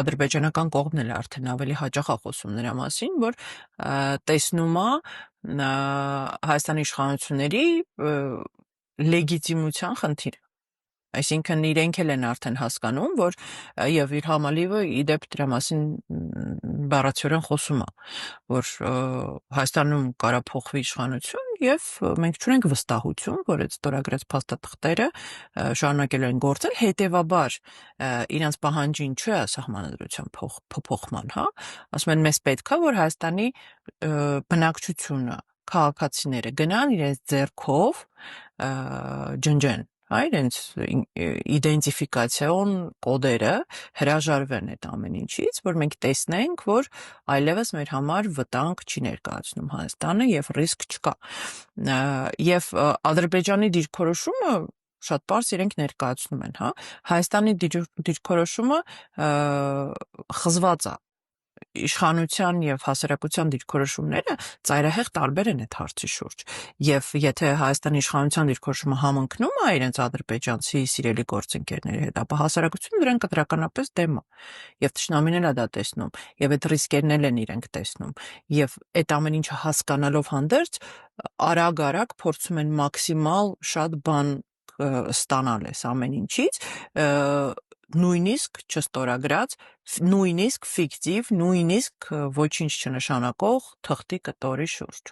ադրբեջանական կողմն էլ արդեն ավելի հաճախ է խոսում նրա մասին, որ տեսնում է Հայաստանի իշխանությունների լեգիտիմության խնդիրը։ Այսինքն իրենք էլ են արդեն հասկանում, որ եւ իր համալիվը իդեպ դրա մասին բառացիորեն խոսում է, որ Հայաստանում կարա փոխվի իշխանություն եւ մենք չունենք վստահություն, որ այդ ստորագրած փաստաթղթերը շարունակել են գործել, հետեւաբար իրանց պահանջին չէ սահմանադրության փոփոխման, հա, ասում են մեզ պետքա, որ Հայաստանի բնակչությունը, քաղաքացիները գնան իրենց ձեռքով ջնջեն, իրենց իդենտիֆիկացիոն կոդերը հրաժարվեն այդ ամեն ինչից, որ մենք տեսնենք, որ այլևս մեր համար վտանգ չի ներկայացնում Հայաստանը եւ ռիսկ չկա։ Եվ Ադրբեջանի դիրքորոշումը շատ պարզ իրենք ներկայացնում են, հա, Հայաստանի դիրքորոշումը խզված է իշխանության եւ հասարակության դիրքորոշումները ծայրահեղ տարբեր են այդ հարցի շուրջ եւ եթե Հայաստանի իշխանության դիրքորոշումը համընկնում է իրենց ադրբեջանցի սիրելի գործընկերների հետ, ապա հասարակությունը դրան կտրականապես դեմ է եւ թշնամին էլ է դա տեսնում եւ այդ ռիսկերն էլ են իրենք տեսնում եւ այդ ամեն ինչը հասկանալով հանդերձ արագ փորձում են մաքսիմալ շատ բան ստանալ այս ամեն ինչից նույնիսկ չստորագրած, նույնիսկ ֆիկտիվ, նույնիսկ ոչինչ չնշանակող թղթի կտորի շուրջ։